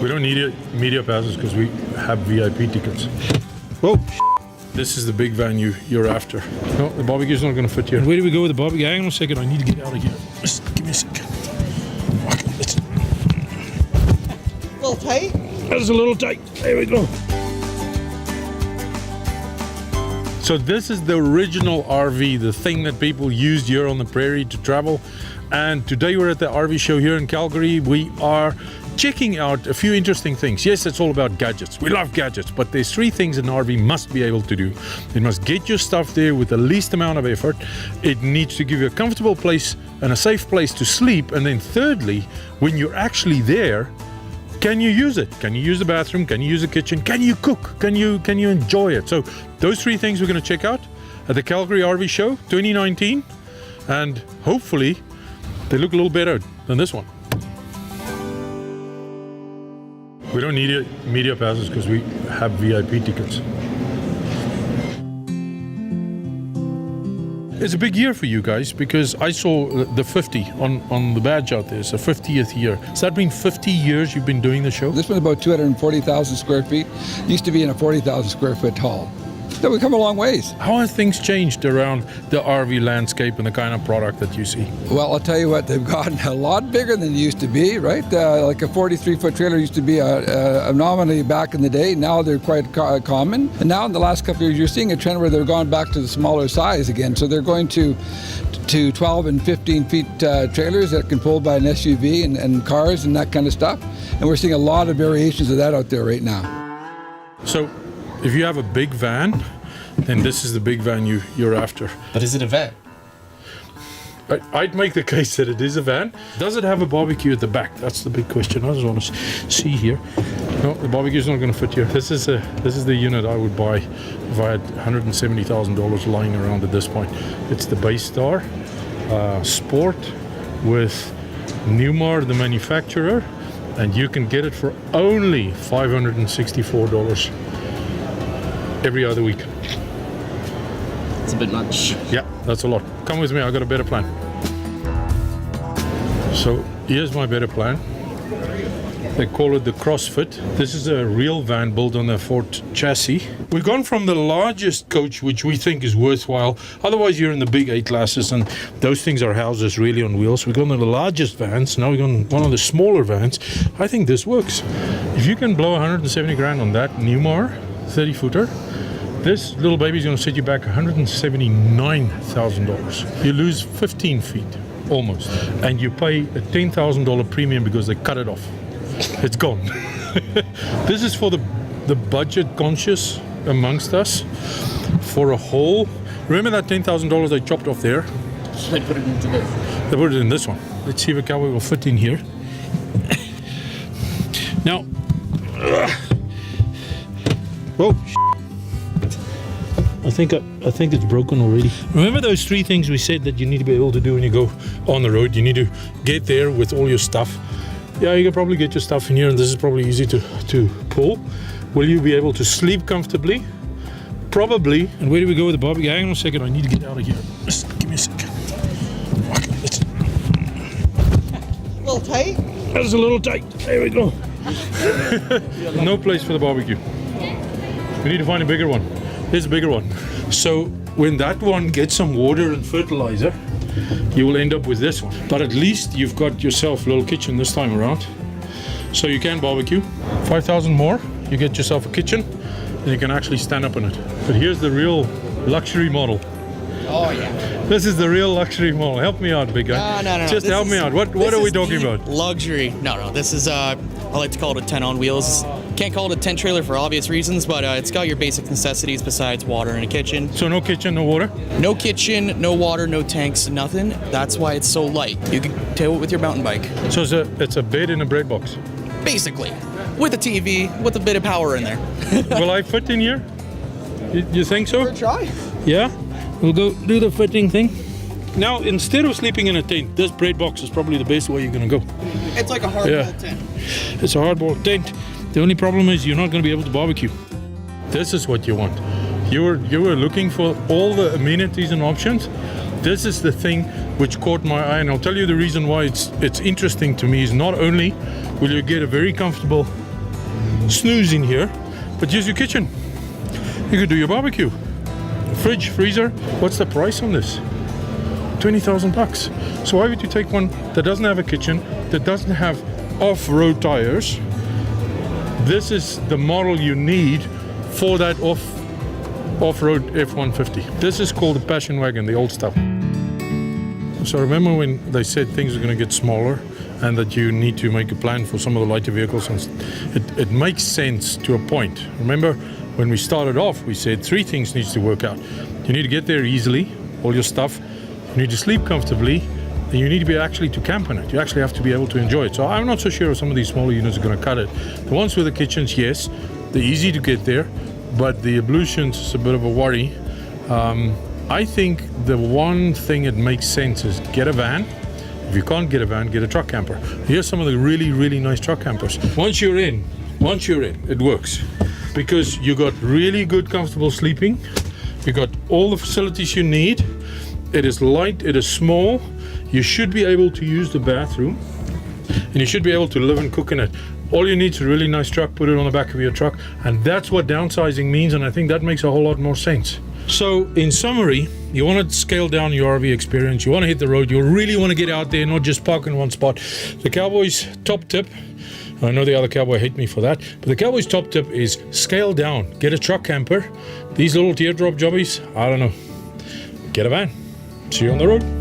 We don't need media passes because we have VIP tickets. Whoa! This is the big van you're after. No, the barbecue's not going to fit here. Where do we go with the barbecue? Hang on a second, I need to get out of here. Just give me a second. Okay, let's... A little tight? That's a little tight. There we go. So this is the original RV, the thing that people used here on the prairie to travel. And today we're at the RV show here in Calgary. We are checking out a few interesting things. Yes, it's all about gadgets. We love gadgets, but there's three things an RV must be able to do. It must get your stuff there with the least amount of effort. It needs to give you a comfortable place and a safe place to sleep. And then thirdly, when you're actually there, can you use it? Can you use the bathroom? Can you use the kitchen? Can you cook? Can you enjoy it? So those three things we're going to check out at the Calgary RV Show 2019, and hopefully they look a little better than this one. We don't need media passes because we have VIP tickets. It's a big year for you guys because I saw the 50 on the badge out there. It's the 50th year. Has that been 50 years you've been doing the show? This one's about 240,000 square feet. Used to be in a 40,000 square foot hall. So we've come a long ways. How have things changed around the RV landscape and the kind of product that you see? Well, I'll tell you what, they've gotten a lot bigger than they used to be, right? Like a 43-foot trailer used to be a anomaly back in the day. Now they're quite common. And now in the last couple of years, you're seeing a trend where they're going back to the smaller size again. So they're going to 12 and 15 feet trailers that can pull by an SUV and cars and that kind of stuff. And we're seeing a lot of variations of that out there right now. So if you have a big van, then this is the big van you're after. But is it a van? I'd make the case that it is a van. Does it have a barbecue at the back? That's the big question. I just want to see here. No, the barbecue's not going to fit here. This is the unit I would buy if I had $170,000 lying around at this point. It's the Base Star Sport with Newmar, the manufacturer, and you can get it for only $564 every other week. It's a bit much. Yeah, that's a lot. Come with me, I got a better plan. So here's my better plan. They call it the CrossFit. This is a real van built on a Ford chassis. We've gone from the largest coach, which we think is worthwhile. Otherwise, you're in the big A classes, and those things are houses really on wheels. We've gone to the largest vans. Now we've gone one of the smaller vans. I think this works. If you can blow 170 grand on that Newmar 30-footer, this little baby's going to set you back $179,000. You lose 15 feet, almost. And you pay a $10,000 premium because they cut it off. It's gone. This is for the budget conscious amongst us. For a whole, remember that $10,000 they chopped off there? They put it into this. They put it in this one. Let's see if a Cowboy will fit in here. Now, whoa. I think it's broken already. Remember those three things we said that you need to be able to do when you go on the road? You need to get there with all your stuff. Yeah, you can probably get your stuff in here, and this is probably easy to pull. Will you be able to sleep comfortably? Probably. And where do we go with the barbecue? Hang on a second, I need to get out of here. Just give me a second. Okay, let's... A little tight? That's a little tight. There we go. No place for the barbecue. We need to find a bigger one. Here's a bigger one. So when that one gets some water and fertilizer, you will end up with this one. But at least you've got yourself a little kitchen this time around. So you can barbecue. 5,000 more, you get yourself a kitchen, and you can actually stand up in it. But here's the real luxury model. Oh yeah. This is the real luxury model. Help me out, big guy. No. Just help me out. What are we talking about? Luxury. No. This is, I like to call it a tent on wheels. Can't call it a tent trailer for obvious reasons, but it's got your basic necessities besides water and a kitchen. So no kitchen, no water? No kitchen, no water, no tanks, nothing. That's why it's so light. You can tow it with your mountain bike. So it's a bed in a bread box? Basically. With a TV, with a bit of power in there. Will I fit in here? You think so? For a try? Yeah? We'll go do the fitting thing. Now, instead of sleeping in a tent, this bread box is probably the best way you're going to go. It's like a hard-boiled tent. It's a hard-boiled tent. The only problem is you're not going to be able to barbecue. This is what you want. You were looking for all the amenities and options. This is the thing which caught my eye, and I'll tell you the reason why it's interesting to me is not only will you get a very comfortable snooze in here, but use your kitchen. You could do your barbecue. Fridge, freezer. What's the price on this? $20,000. So why would you take one that doesn't have a kitchen, that doesn't have off-road tires? This is the model you need for that off-road F-150. This is called the Passion Wagon, the old stuff. So remember when they said things are going to get smaller and that you need to make a plan for some of the lighter vehicles? It makes sense to a point. Remember when we started off, we said 3 things needs to work out. You need to get there easily, all your stuff. You need to sleep comfortably, and you need to be actually to camp on it. You actually have to be able to enjoy it. So I'm not so sure if some of these smaller units are going to cut it. The ones with the kitchens, yes, they're easy to get there, but the ablutions is a bit of a worry. I think the one thing that makes sense is get a van. If you can't get a van, get a truck camper. Here's some of the really, really nice truck campers. Once you're in, it works. Because you got really good, comfortable sleeping. You got all the facilities you need. It is light, it is small. You should be able to use the bathroom. And you should be able to live and cook in it. All you need is a really nice truck, put it on the back of your truck. And that's what downsizing means, and I think that makes a whole lot more sense. So in summary, you want to scale down your RV experience. You want to hit the road. You really want to get out there, not just park in one spot. The Cowboys' top tip, I know the other Cowboy hate me for that, but the Cowboys' top tip is scale down. Get a truck camper. These little teardrop jobbies, I don't know. Get a van. See you on the road.